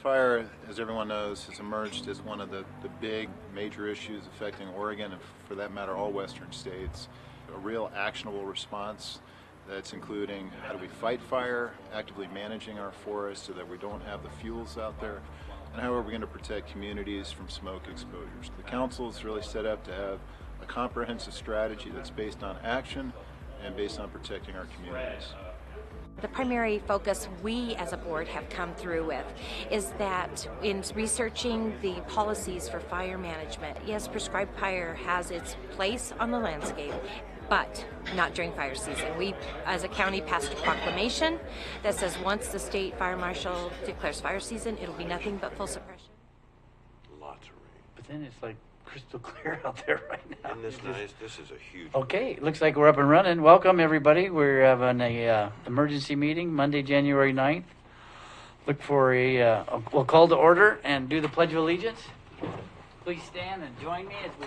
Fire, as everyone knows, has emerged as one of the big major issues affecting Oregon and, for that matter, all western states. A real actionable response that's including how do we fight fire, actively managing our forests so that we don't have the fuels out there, and how are we going to protect communities from smoke exposures. The council is really set up to have a comprehensive strategy that's based on action and based on protecting our communities. The primary focus we as a board have come through with is that in researching the policies for fire management, yes, prescribed fire has its place on the landscape, but not during fire season. We, as a county, passed a proclamation that says once the state fire marshal declares fire season, it'll be nothing but full suppression. Lots of rain. But then it's like crystal clear out there right now. Isn't this nice? This is a huge. Okay, looks like we're up and running. Welcome, everybody. We're having a emergency meeting Monday, January 9th. Look for we'll call to order and do the Pledge of Allegiance. Please stand and join me as we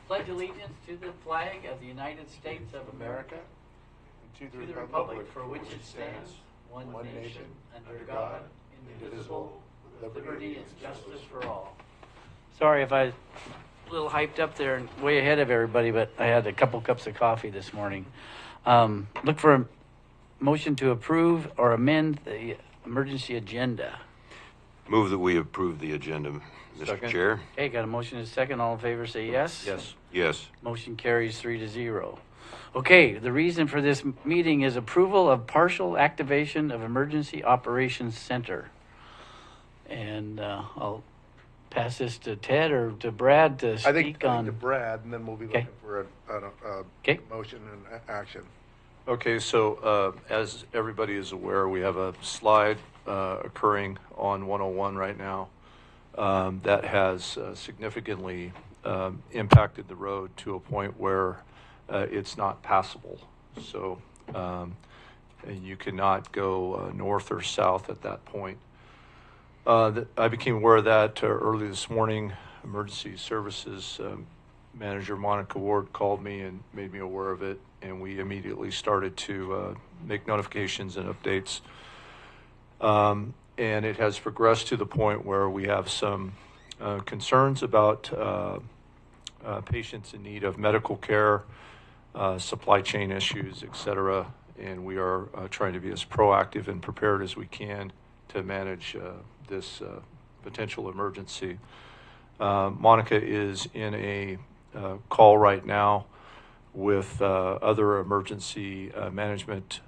pledge allegiance to the flag of the United States of America, and to the republic for which it stands, one nation, under God, indivisible, with liberty and justice for all. Sorry if I was a little hyped up there and way ahead of everybody, but I had a couple cups of coffee this morning. Look for a motion to approve or amend the emergency agenda. Move that we approve the agenda, Mr. Second. Chair. Okay, got a motion and a second. All in favor say yes. Yes. Yes. Motion carries 3-0. Okay, the reason for this meeting is approval of partial activation of Emergency Operations Center. And I'll pass this to Ted or to Brad to I think speak on. to Brad, and then we'll be Okay. looking for a Okay. motion and action. Okay, so as everybody is aware, we have a slide occurring on 101 right now that has significantly impacted the road to a point where it's not passable. So you cannot go north or south at that point. I became aware of that early this morning. Emergency Services Manager Monica Ward called me and made me aware of it, and we immediately started to make notifications and updates. And it has progressed to the point where we have some concerns about patients in need of medical care, supply chain issues, et cetera, and we are trying to be as proactive and prepared as we can to manage this potential emergency. Monica is in a call right now with other emergency management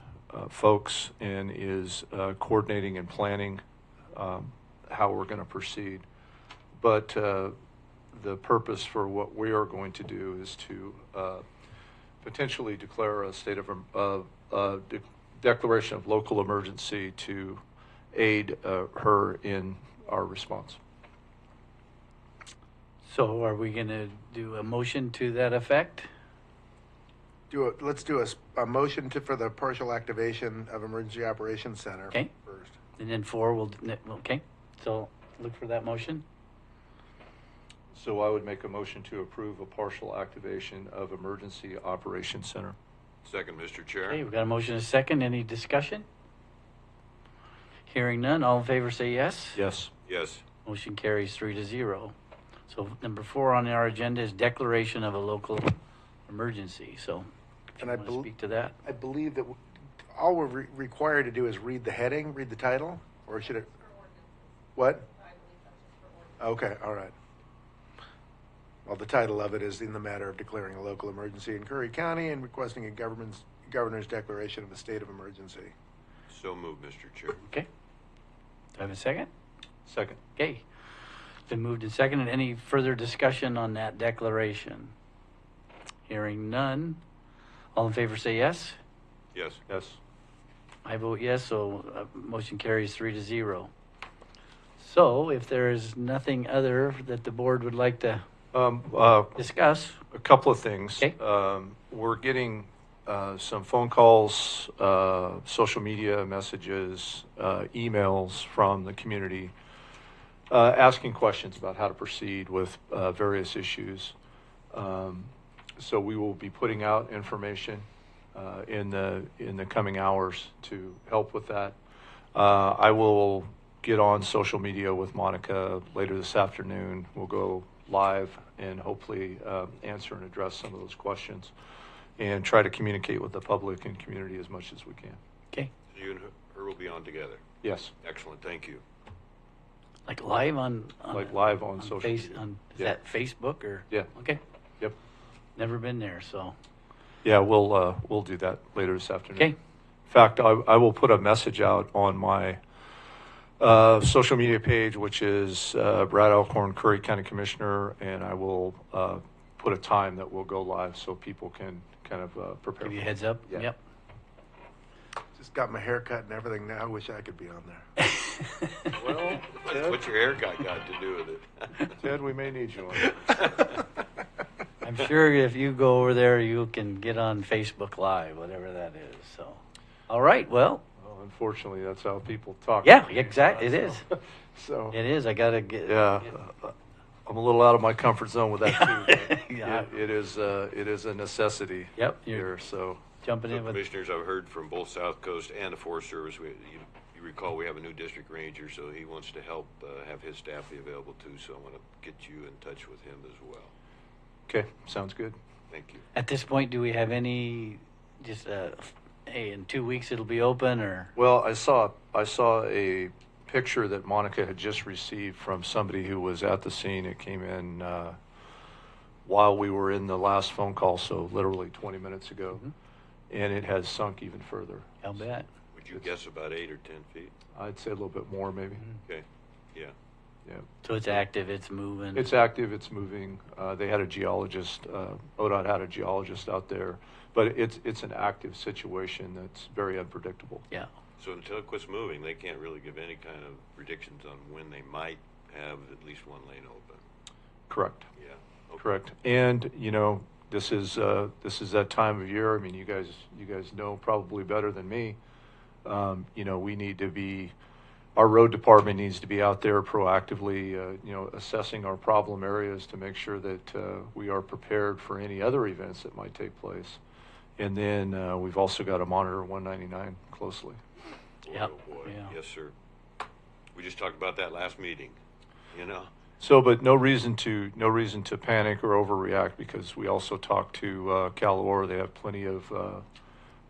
folks and is coordinating and planning how we're going to proceed. But the purpose for what we are going to do is to potentially declare a state of declaration of local emergency to aid her in our response. So are we going to do a motion to that effect? Let's do a motion for the partial activation of Emergency Operations Center Okay. first. And then okay. So look for that motion. So I would make a motion to approve a partial activation of Emergency Operations Center. Second, Mr. Chair. Okay, we've got a motion and a second. Any discussion? Hearing none, all in favor say yes. Yes. Yes. Motion carries 3-0. So number 4 on our agenda is declaration of a local emergency. So if And you I want to bel- speak to that. I believe that all we're required to do is read the heading, read the title, or should it? What? Okay, all right. Well, the title of it is in the matter of declaring a local emergency in Curry County and requesting a governor's declaration of a state of emergency. So moved, Mr. Chair. Okay. Do I have a second? Second. Okay. It's been moved and seconded. Any further discussion on that declaration? Hearing none. All in favor say yes. Yes. Yes. I vote yes, so motion carries 3-0. So if there is nothing other that the board would like to discuss. A couple of things. Okay. We're getting some phone calls, social media messages, emails from the community asking questions about how to proceed with various issues. So we will be putting out information in the coming hours to help with that. I will get on social media with Monica later this afternoon. We'll go live and hopefully answer and address some of those questions and try to communicate with the public and community as much as we can. Okay. You and her will be on together. Yes, Excellent, thank you. Like live on like live on social media. Is Yeah. that Facebook or? Yeah. Okay. Yep. Never been there, so. Yeah, we'll do that later this afternoon. Okay. In fact, I will put a message out on my social media page, which is Brad Alcorn, Curry County Commissioner, and I will put a time that we'll go live so people can kind of prepare. Give you a for it. heads up. Yeah. Yep. Just got my hair cut and everything now. I wish I could be on there. Well, what's your haircut got to do with it? Ted, we may need you on it. I'm sure if you go over there, you can get on Facebook Live, whatever that is. So, all right. Well, Well, unfortunately, that's how people talk. yeah, exactly. It is. So, It is. I gotta get. yeah, I'm a little out of my comfort zone with that too. but Yeah. it is a necessity. Yep, you're- Here, so. Jumping So in with. Commissioners, I've heard from both South Coast and the Forest Service. You recall we have a new district ranger, so he wants to help have his staff be available too. So I want to get you in touch with him as well. Okay, sounds good. Thank you. At this point, do we have any? Just hey, in 2 weeks it'll be open, or? Well, I saw a picture that Monica had just received from somebody who was at the scene. It came in while we were in the last phone call, so literally 20 minutes ago, and it has sunk even further. I'll bet. Would you guess about 8 or 10 feet? I'd say a little bit more, maybe. Okay. Yeah. Yeah, So it's active. It's moving. it's active. It's moving. They had a geologist. ODOT had a geologist out there, but it's an active situation that's very unpredictable. Yeah. So until it quits moving, they can't really give any kind of predictions on when they might have at least one lane open. Correct. Yeah. Okay. Correct. And this is that time of year. I mean, you guys know probably better than me. We need to be, our road department needs to be out there proactively, assessing our problem areas to make sure that we are prepared for any other events that might take place. And then we've also got to monitor 199 closely. Boy, Yep. oh boy. Yeah. Yes, sir. We just talked about that last meeting. So, but no reason to panic or overreact, because we also talked to CalOR. They have plenty of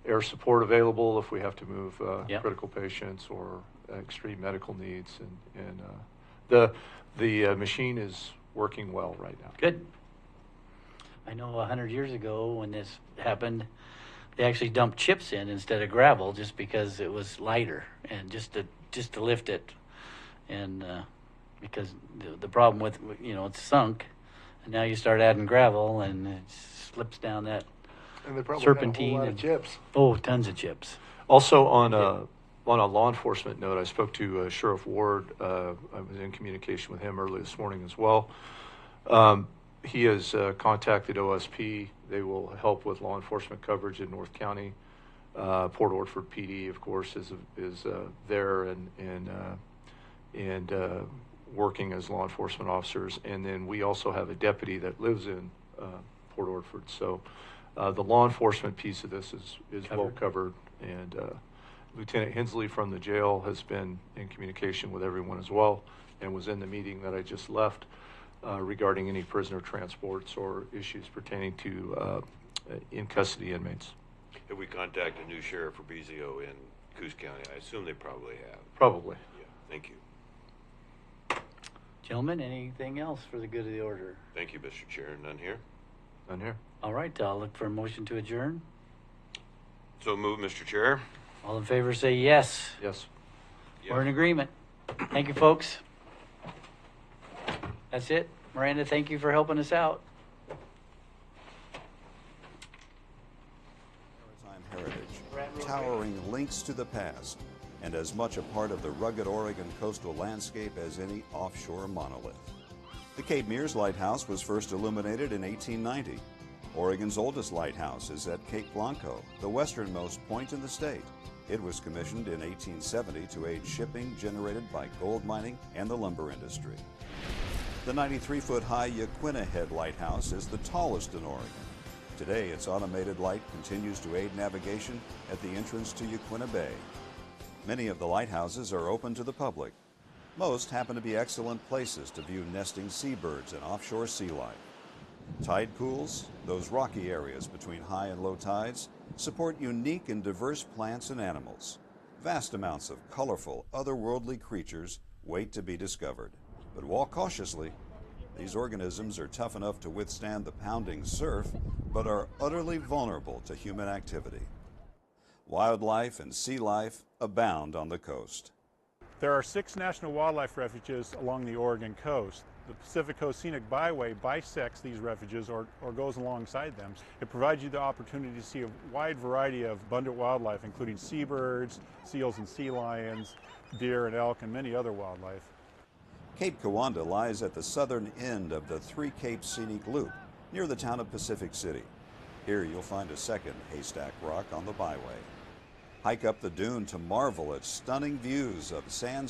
air support available if we have to move Yep. critical patients or extreme medical needs, and the machine is working well right now. Good. I know 100 years ago when this happened, they actually dumped chips in instead of gravel just because it was lighter and just to lift it, and because the problem with it's sunk, and now you start adding gravel and it slips down that. And they probably Serpentine had a whole lot and- of chips. Oh, tons of chips. Also, on a law enforcement note, I spoke to Sheriff Ward. I was in communication with him early this morning as well. He has contacted OSP. They will help with law enforcement coverage in North County. Port Orford PD, of course, is there and working as law enforcement officers. And then we also have a deputy that lives in Port Orford. So the law enforcement piece of this is well covered. And Lieutenant Hensley from the jail has been in communication with everyone as well, and was in the meeting that I just left regarding any prisoner transports or issues pertaining to in custody inmates. Have we contacted a new sheriff for BZO in Coos County? I assume they probably have. Probably. Yeah. Thank you. Gentlemen, anything else for the good of the order? Thank you, Mr. Chair. None here. None here. All right, I'll look for a motion to adjourn. So move, Mr. Chair. All in favor say yes. Yes. We're in agreement. Thank you, folks. That's it. Miranda, thank you for helping us out. Maritime heritage, towering links to the past, and as much a part of the rugged Oregon coastal landscape as any offshore monolith. The Cape Mears Lighthouse was first illuminated in 1890. Oregon's oldest lighthouse is at Cape Blanco, the westernmost point in the state. It was commissioned in 1870 to aid shipping generated by gold mining and the lumber industry. The 93-foot-high Yaquina Head Lighthouse is the tallest in Oregon. Today, its automated light continues to aid navigation at the entrance to Yaquina Bay. Many of the lighthouses are open to the public. Most happen to be excellent places to view nesting seabirds and offshore sea life. Tide pools, those rocky areas between high and low tides, support unique and diverse plants and animals. Vast amounts of colorful, otherworldly creatures wait to be discovered. But walk cautiously. These organisms are tough enough to withstand the pounding surf, but are utterly vulnerable to human activity. Wildlife and sea life abound on the coast. There are 6 national wildlife refuges along the Oregon coast. The Pacific Coast Scenic Byway bisects these refuges or goes alongside them. It provides you the opportunity to see a wide variety of abundant wildlife, including seabirds, seals and sea lions, deer and elk, and many other wildlife. Cape Kiwanda lies at the southern end of the Three Capes Scenic Loop, near the town of Pacific City. Here you'll find a second haystack rock on the byway. Hike up the dune to marvel at stunning views of San